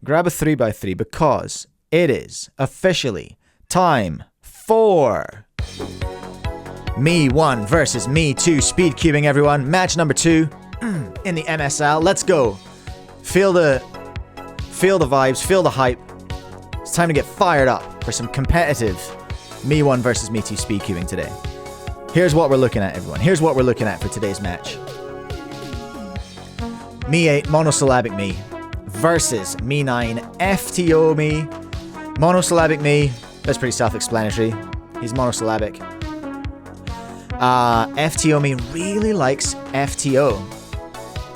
grab a 3x3 because it is officially time for Me 1 versus Me 2 speed cubing, everyone. Match number 2 in the MSL. Let's go. Feel the vibes, feel the hype. It's time to get fired up for some competitive Me 1 versus Me 2 speed cubing today. Here's what we're looking at, everyone. Here's what we're looking at for today's match. Me 8 monosyllabic me versus Me 9 FTO me. Monosyllabic me, that's pretty self-explanatory. He's monosyllabic. FTO me really likes FTO.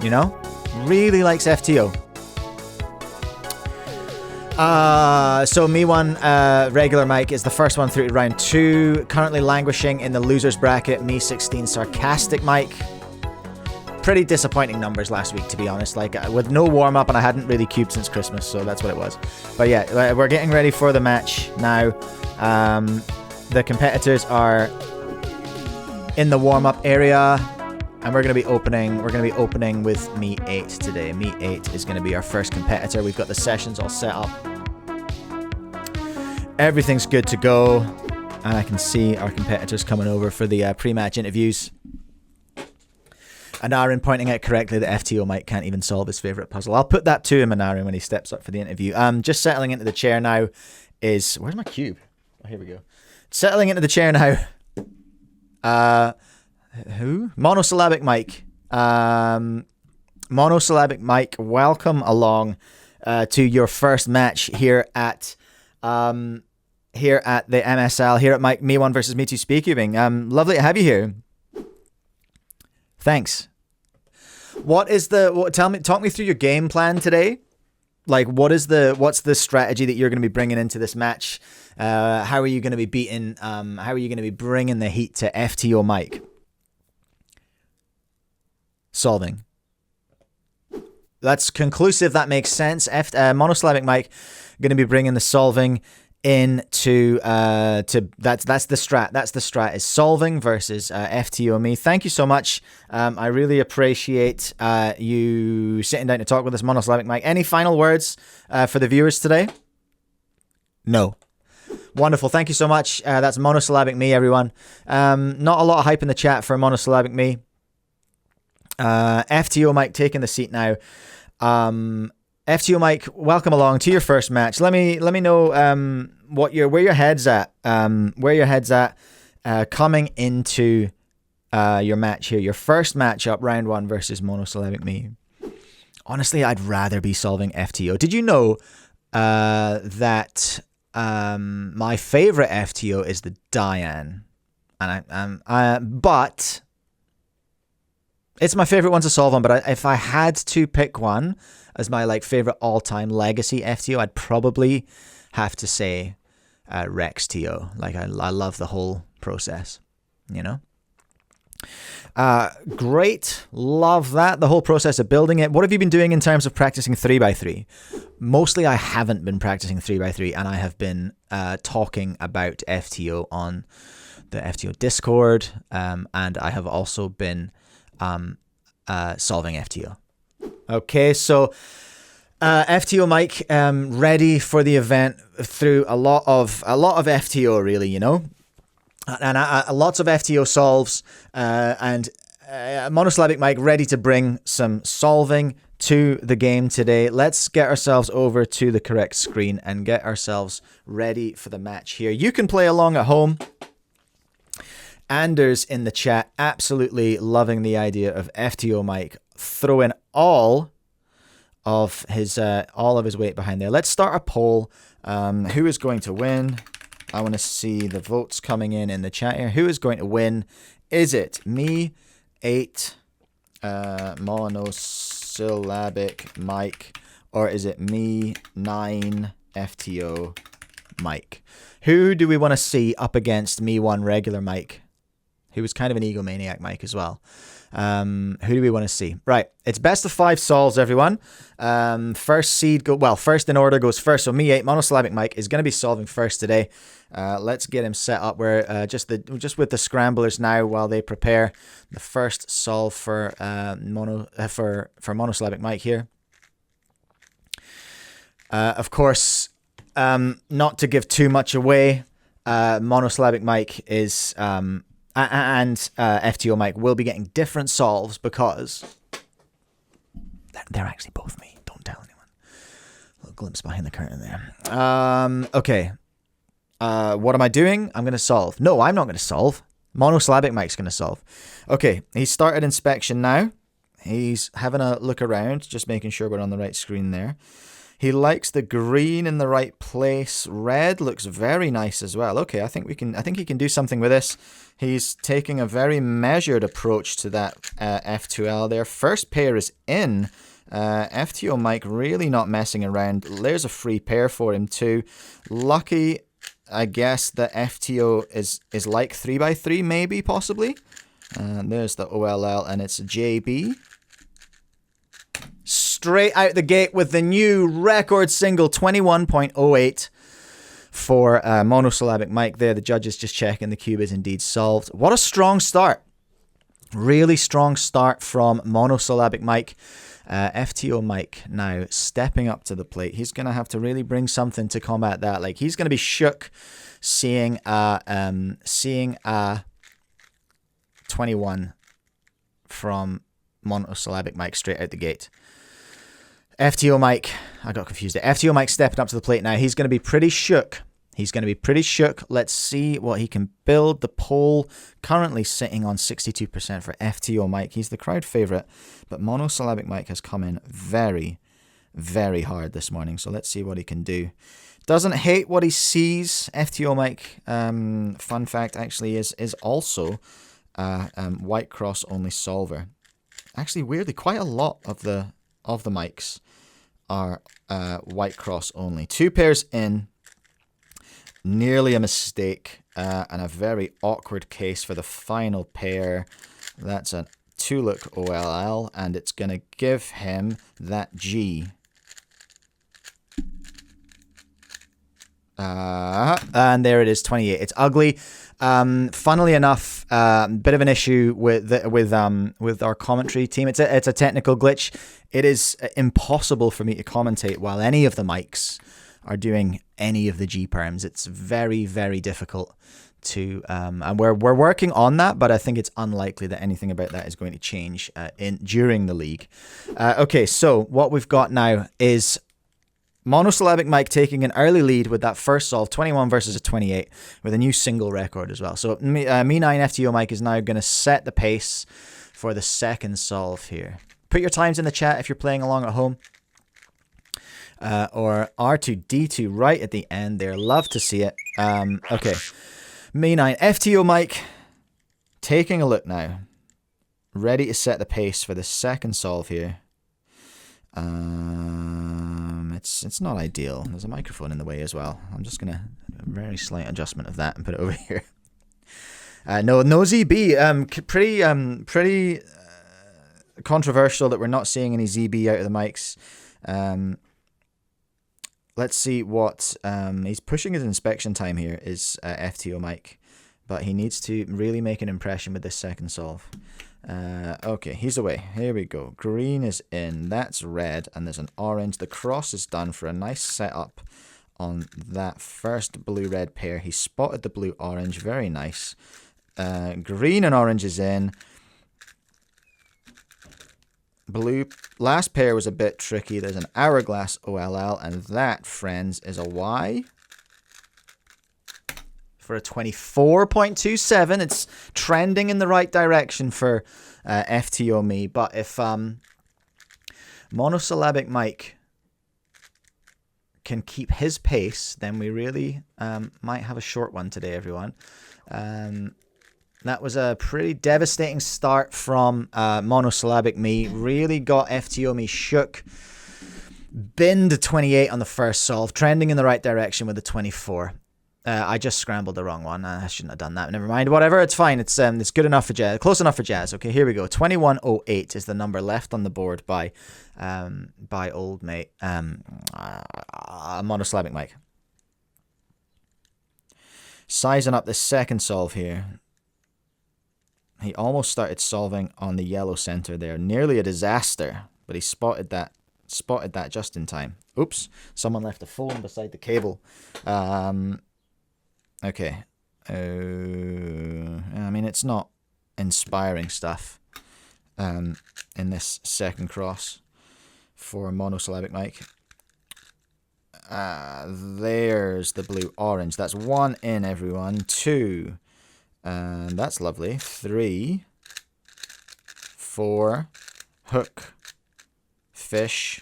You know? Really likes FTO. So Me 1 regular Mike is the first one through to round 2. Currently languishing in the losers bracket. Me 16 sarcastic Mike. Pretty disappointing numbers last week, to be honest. Like, with no warm-up, and I hadn't really cubed since Christmas, so that's what it was. But yeah, we're getting ready for the match now. The competitors are in the warm-up area, and we're going to be opening with Me 8 today. Me 8 is going to be our first competitor. We've got the sessions all set up. Everything's good to go, and I can see our competitors coming over for the pre-match interviews. And Aaron pointing out correctly that FTO Mike can't even solve his favourite puzzle. I'll put that to him and Aaron when he steps up for the interview. Just settling into the chair now is... Where's my cube? Oh, here we go. Settling into the chair now. Who? Monosyllabic Mike. Monosyllabic Mike, welcome along to your first match here at the MSL, here at Me 1 versus Me 2 speedcubing. Lovely to have you here. Thanks. Talk me through your game plan today. Like, what's the strategy that you're going to be bringing into this match? How are you going to be beating? How are you going to be bringing the heat to FTO Mike? Solving. That's conclusive. That makes sense. Monosyllabic Mike going to be bringing the solving into that's the strat. That's the strat, is solving versus FTO me. Thank you so much. I really appreciate you sitting down to talk with us, Monosyllabic Mike. Any final words for the viewers today? No. Wonderful. Thank you so much. That's Monosyllabic me, everyone. Not a lot of hype in the chat for Monosyllabic me. FTO Mike taking the seat now. FTO Mike, welcome along to your first match. Let me know where your head's at. Coming into your match here. Your first matchup, round 1 versus Monosyllabic me. Honestly, I'd rather be solving FTO. Did you know that my favorite FTO is the Diane? But it's my favorite one to solve on. But if I had to pick one as my favorite all-time legacy FTO, I'd probably have to say Rex TO. I love the whole process, you know. Great, love that, the whole process of building it. What have you been doing in terms of practicing 3x3? Mostly, I haven't been practicing 3x3, and I have been talking about FTO on the FTO Discord, and I have also been solving FTO. Okay, so FTO Mike ready for the event through a lot of FTO, really, you know, and lots of FTO solves, and Monosyllabic Mike ready to bring some solving to the game today. Let's get ourselves over to the correct screen and get ourselves ready for the match here. You can play along at home. Anders in the chat, absolutely loving the idea of FTO Mike throwing all of his weight behind there. Let's start a poll. Who is going to win? I want to see the votes coming in the chat here. Who is going to win? Is it Me 8 Monosyllabic Mike, or is it Me 9 FTO Mike? Who do we want to see up against Me 1 regular Mike? He was kind of an egomaniac Mike as well. Who do we want to see? Right, it's best of 5 solves, everyone. First in order goes first. So Me 8 Monosyllabic Mike is going to be solving first today. Let's get him set up. We're just with the scramblers now while they prepare the first solve for Monosyllabic Mike here. Of course, not to give too much away, monosyllabic Mike is and FTO Mike will be getting different solves because they're actually both me. Don't tell anyone. A little glimpse behind the curtain there. Okay. What am I doing? I'm going to solve. No, I'm not going to solve. Monosyllabic Mike's going to solve. Okay, he's started inspection now. He's having a look around, just making sure we're on the right screen there. He likes the green in the right place. Red looks very nice as well. Okay, I think he can do something with this. He's taking a very measured approach to that F2L there. First pair is in. FTO Mike really not messing around. There's a free pair for him too. Lucky, I guess, that FTO is like 3x3 maybe, possibly. There's the OLL and it's JB. Straight out the gate with the new record single, 21.08 for monosyllabic Mike there. The judges just checking the cube is indeed solved. What a strong start. Really strong start from monosyllabic Mike. FTO Mike now stepping up to the plate. He's going to have to really bring something to combat that. Like, he's going to be shook seeing a 21 from monosyllabic Mike straight out the gate. FTO Mike, I got confused there. FTO Mike stepping up to the plate now. He's going to be pretty shook. Let's see what he can build. The poll currently sitting on 62% for FTO Mike. He's the crowd favorite, but monosyllabic Mike has come in very, very hard this morning. So let's see what he can do. Doesn't hate what he sees. FTO Mike, fun fact, actually is also white cross only solver. Actually, weirdly, quite a lot of the mics are white cross only. Two pairs in. Nearly a mistake and a very awkward case for the final pair. That's a 2-look OLL, and it's going to give him that G. And there it is, 28. It's ugly. Funnily enough, bit of an issue with our commentary team. It's a technical glitch. It is impossible for me to commentate while any of the mics are doing any of the G perms. It's very, very difficult to and we're working on that, but I think it's unlikely that anything about that is going to change during the league. Okay, so what we've got now is monosyllabic Mike taking an early lead with that first solve, 21 versus a 28, with a new single record as well. So Me9 FTO Mike is now going to set the pace for the second solve here. Put your times in the chat if you're playing along at home. Or R2D2 right at the end there. Love to see it. Okay. Me9 FTO Mike taking a look now. Ready to set the pace for the second solve here. It's not ideal. There's a microphone in the way as well. I'm just gonna a very slight adjustment of that and put it over here. No ZB. Pretty controversial that we're not seeing any ZB out of the mics. Let's see what he's pushing his inspection time here is FTO Mike, but he needs to really make an impression with this second solve. Okay, he's away. Here we go. Green is in. That's red, and there's an orange. The cross is done for a nice setup on that first blue-red pair. He spotted the blue-orange. Very nice. Green and orange is in. Blue last pair was a bit tricky. There's an hourglass OLL, and that, friends, is a Y for a 24.27. It's trending in the right direction for FTO me. But if monosyllabic Mike can keep his pace, then we really might have a short one today, everyone. That was a pretty devastating start from monosyllabic me. Really got FTO me shook. Binned a 28 on the first solve. Trending in the right direction with a 24. I just scrambled the wrong one. I shouldn't have done that. Never mind. Whatever. It's fine. It's good enough for Jazz. Close enough for Jazz. Okay, here we go. 21.08 is the number left on the board by old mate monosyllabic Mike. Sizing up the second solve here. He almost started solving on the yellow center there. Nearly a disaster, but he spotted that Spotted that just in time. Oops, someone left a phone beside the cable. Okay. I mean, it's not inspiring stuff in this second cross for monosyllabic mic. There's the blue-orange. That's 1 in, everyone. 2. And that's lovely. 3. 4. Hook. Fish.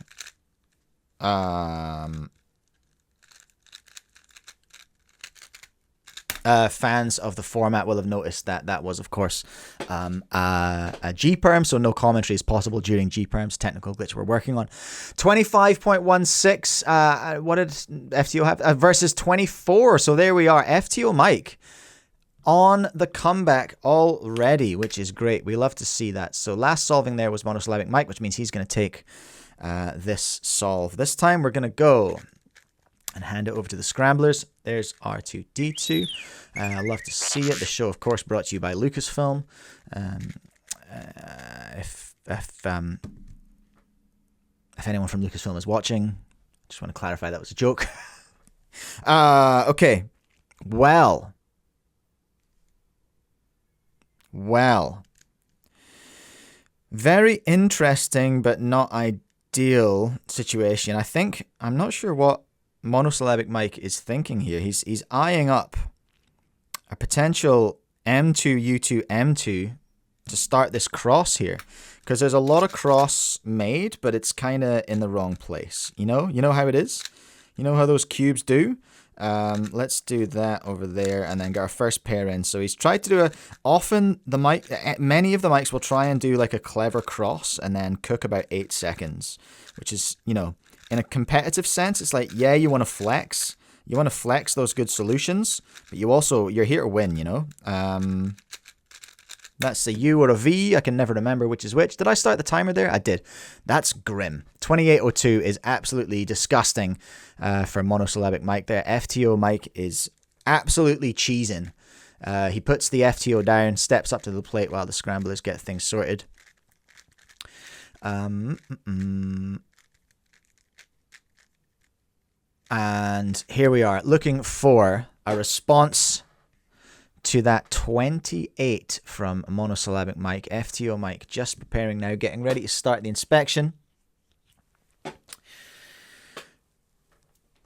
Fans of the format will have noticed that that was, of course, a G-perm, so no commentary is possible during G-perms. Technical glitch we're working on. 25.16. What did FTO have? Versus 24. So there we are. FTO Mike on the comeback already, which is great. We love to see that. So last solving there was monosyllabic Mike, which means he's going to take this solve. This time we're going to go and hand it over to the Scramblers. There's R2-D2. I love to see it. The show, of course, brought to you by Lucasfilm. If anyone from Lucasfilm is watching, just want to clarify that was a joke. Okay. Well. Very interesting, but not ideal situation. I'm not sure what monosyllabic Mike is thinking here. He's eyeing up a potential M2, U2, M2 to start this cross here, because there's a lot of cross made, but it's kind of in the wrong place. You know how it is. You know how those cubes do. Let's do that over there and then get our first pair in. So he's tried to do many of the mics will try and do like a clever cross and then cook about 8 seconds, which is, in a competitive sense, it's like, yeah, you want to flex. You want to flex those good solutions, but you're here to win, That's a U or a V. I can never remember which is which. Did I start the timer there? I did. That's grim. 28:02 is absolutely disgusting for monosyllabic Mike there. FTO Mike is absolutely cheesing. He puts the FTO down, steps up to the plate while the Scramblers get things sorted. And here we are, looking for a response to that 28 from monosyllabic Mike. FTO Mike just preparing now, getting ready to start the inspection.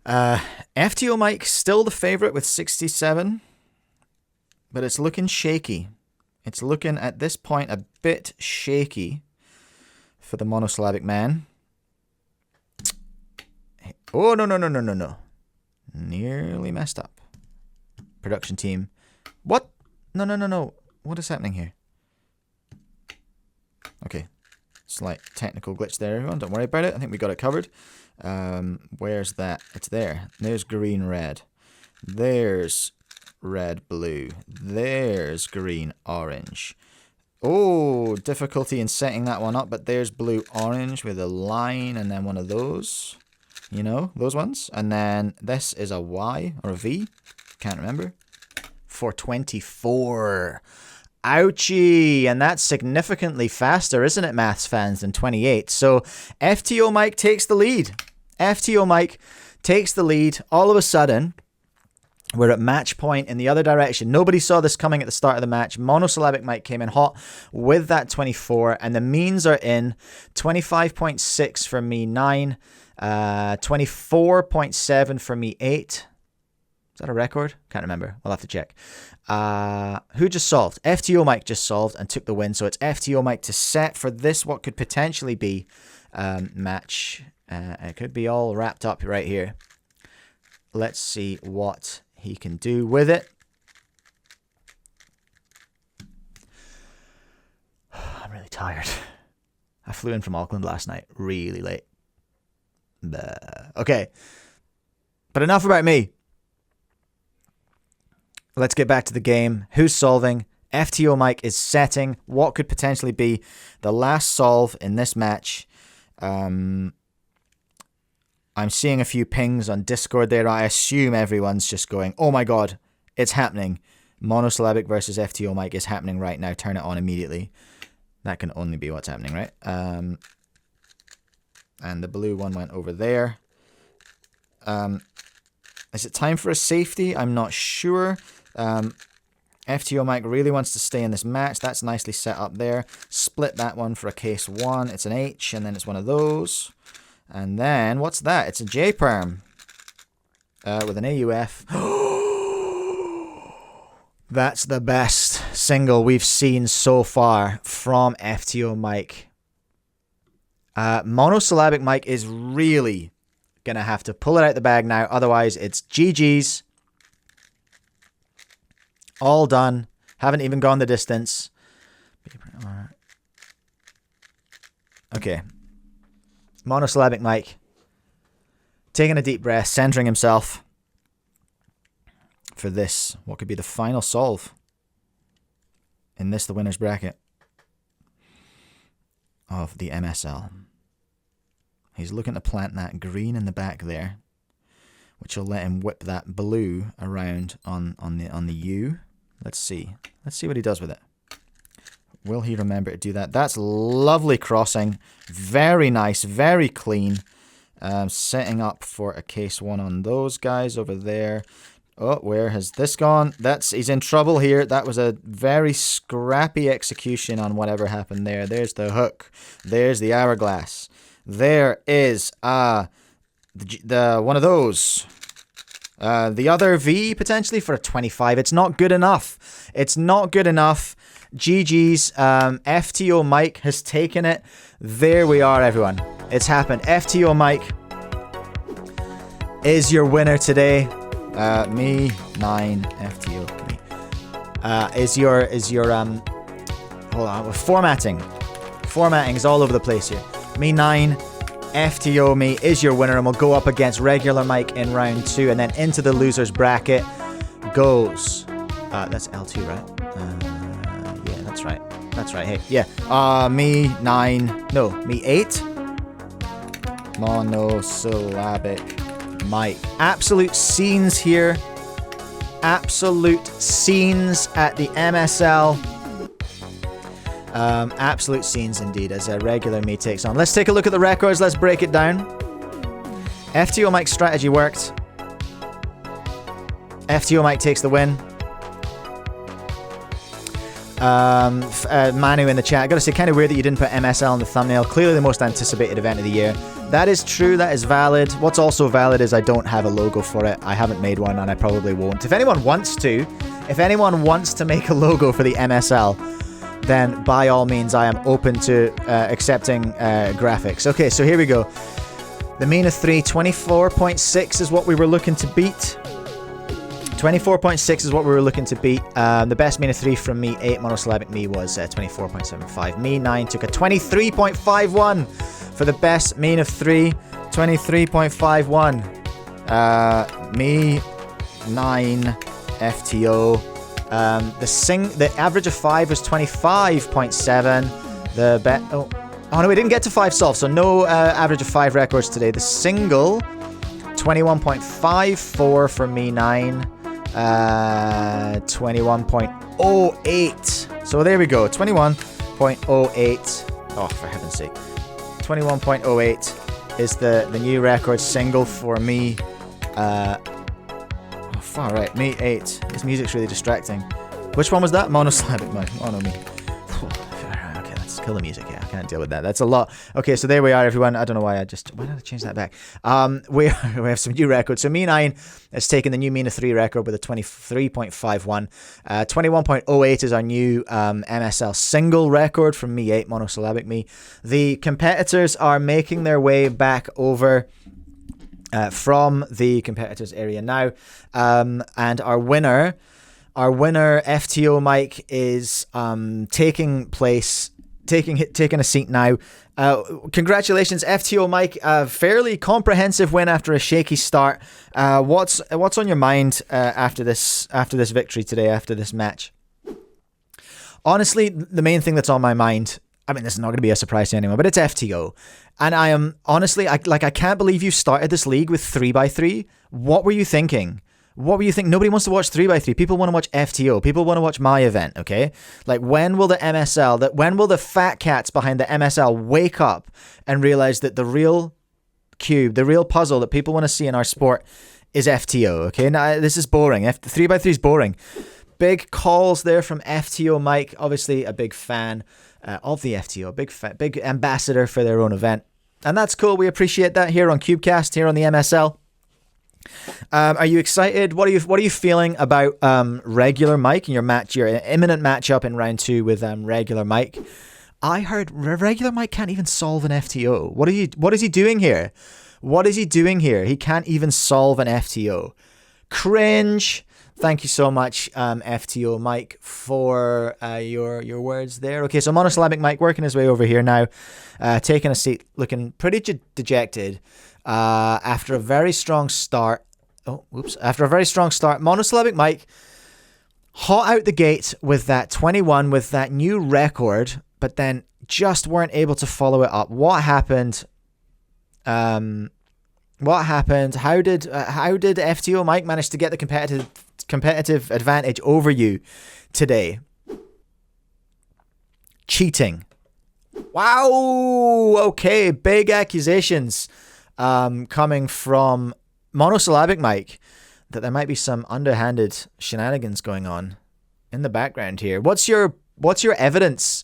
FTO Mike still the favorite with 67, but it's looking shaky. It's looking at this point a bit shaky for the monosyllabic man. Oh, no. Nearly messed up. Production team. What? No. What is happening here? Okay. Slight technical glitch there, everyone. Don't worry about it. I think we got it covered. Where's that? It's there. There's green, red. There's red, blue. There's green, orange. Oh, difficulty in setting that one up, but there's blue, orange with a line and then one of those. Those ones. And then this is a Y or a V. Can't remember. For 24. Ouchie. And that's significantly faster, isn't it, maths fans, than 28. So FTO Mike takes the lead. FTO Mike takes the lead. All of a sudden, we're at match point in the other direction. Nobody saw this coming at the start of the match. Monosyllabic Mike came in hot with that 24. And the means are in. 25.6 for me, 9. 24.7 for me, 8. Is that a record? Can't remember. I'll have to check. Who just solved? FTO Mike just solved and took the win. So it's FTO Mike to set for this, what could potentially be match. It could be all wrapped up right here. Let's see what he can do with it. I'm really tired. I flew in from Auckland last night really late. Okay. But enough about me. Let's get back to the game. Who's solving? FTO Mike is setting what could potentially be the last solve in this match. I'm seeing a few pings on Discord there. I assume everyone's just going, oh my god, it's happening. Monosyllabic versus FTO Mike is happening right now. Turn it on immediately. That can only be what's happening, right? And the blue one went over there. Is it time for a safety? I'm not sure. FTO Mike really wants to stay in this match. That's nicely set up there. Split that one for a case 1. It's an H, and then it's one of those. And then, what's that? It's a J-Perm. With an AUF. That's the best single we've seen so far from FTO Mike. Monosyllabic Mike is really going to have to pull it out the bag now. Otherwise, it's GG's. All done. Haven't even gone the distance. Okay. Monosyllabic Mike. Taking a deep breath, centering himself for this, what could be the final solve in this, the winner's bracket of the MSL. He's looking to plant that green in the back there, which will let him whip that blue around on the U. Let's see what he does with it. Will he remember to do that? That's lovely crossing. Very nice, very clean. Setting up for a case 1 on those guys over there. Oh, where has this gone? He's in trouble here. That was a very scrappy execution on whatever happened there. There's the hook. There's the hourglass. There is the one of those. The other V potentially for a 25. It's not good enough. It's not good enough. GG's. FTO Mike has taken it. There we are, everyone. It's happened. FTO Mike is your winner today. Me 9 FTO me is your hold on, formatting is all over the place here. Me 9 FTO me is your winner, and we'll go up against regular Mike in round 2, and then into the losers bracket goes that's L2, right? Yeah, that's right. Hey, yeah, me 8 monosyllabic Mike. Absolute scenes here. Absolute scenes at the MSL. Absolute scenes indeed as a regular me takes on. Let's take a look at the records. Let's break it down. FTO Mike's strategy worked. FTO Mike takes the win. Manu in the chat. I gotta say, kind of weird that you didn't put MSL in the thumbnail. Clearly the most anticipated event of the year. That is true. That is valid. What's also valid is I don't have a logo for it. I haven't made one, and I probably won't. If anyone wants to make a logo for the MSL, then by all means, I am open to accepting graphics. Okay, so here we go. The mean of 3, 24.6 is what we were looking to beat. 24.6 is what we were looking to beat. The best mean of 3 from me 8 monosyllabic me was 24.75. Me 9 took a 23.51 for the best mean of 3. 23.51. Me 9 FTO. The average of 5 was 25.7. The bet. Oh no, we didn't get to 5 solves, so no average of 5 records today. The single 21.54 for me 9. 21.08. So there we go. 21.08. Oh, for heaven's sake. 21.08 is the new record single for me. Far right. Me 8. This music's really distracting. Which one was that? Monosyllabic Mike. Mono me. Okay, let's kill the music. Yeah, I can't deal with that. That's a lot. Okay, so there we are, everyone. I don't know why did I change that back? We have some new records. So me 9 has taken the new mean of 3 record with a 23.51. 21.08 is our new MSL single record from me 8 monosyllabic me. The competitors are making their way back over from the competitors area now, and our winner FTO Mike is taking a seat now. Congratulations, FTO Mike! A fairly comprehensive win after a shaky start. What's on your mind after this victory today, after this match? Honestly, the main thing that's on my mind, I mean, this is not going to be a surprise to anyone, but it's FTO. And I am honestly, I can't believe you started this league with 3x3. What were you thinking? What were you thinking? Nobody wants to watch 3x3. People want to watch FTO. People want to watch my event, okay? Like, when will the MSL, when will the fat cats behind the MSL wake up and realize that the real cube, the real puzzle that people want to see in our sport is FTO, okay? Now, this is boring. 3x3 is boring. Big calls there from FTO Mike, obviously a big fan of the FTO, big ambassador for their own event. And that's cool. We appreciate that here on CubeCast, here on the MSL. Are you excited? What are you feeling about regular Mike and your imminent matchup in round 2 with regular Mike? I heard regular Mike can't even solve an FTO. What is he doing here? What is he doing here? He can't even solve an FTO. Cringe. Thank you so much, FTO Mike, for your words there. Okay, so monosyllabic Mike working his way over here now, taking a seat, looking pretty dejected. After a very strong start. After a very strong start, monosyllabic Mike hot out the gate with that 21, with that new record, but then just weren't able to follow it up. What happened? What happened? How did FTO Mike manage to get the competitive advantage over you today? Cheating. Wow. Okay, big accusations coming from monosyllabic Mike that there might be some underhanded shenanigans going on in the background here. What's your evidence?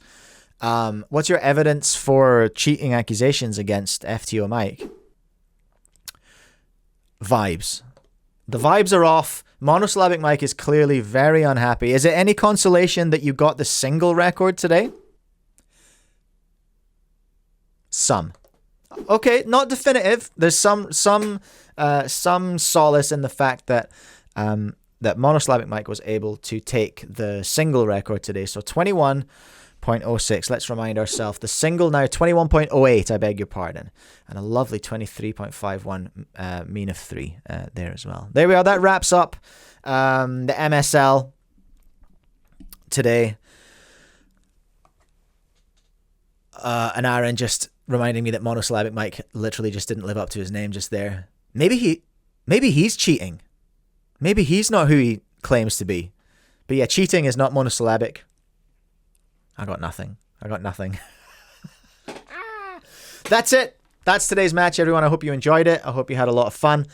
What's your evidence for cheating accusations against FTO Mike? Vibes. The vibes are off. Monosyllabic Mike is clearly very unhappy. Is it any consolation that you got the single record today? Some. Okay, not definitive. There's some solace in the fact that that monosyllabic Mike was able to take the single record today. So 21.06. Let's remind ourselves. The single now 21.08. I beg your pardon, and a lovely 23.51 mean of 3 there as well. There we are. That wraps up the MSL today. And Aaron just reminding me that monosyllabic Mike literally just didn't live up to his name just there. Maybe he's cheating. Maybe he's not who he claims to be. But yeah, cheating is not monosyllabic. I got nothing. That's it. That's today's match, everyone. I hope you enjoyed it. I hope you had a lot of fun.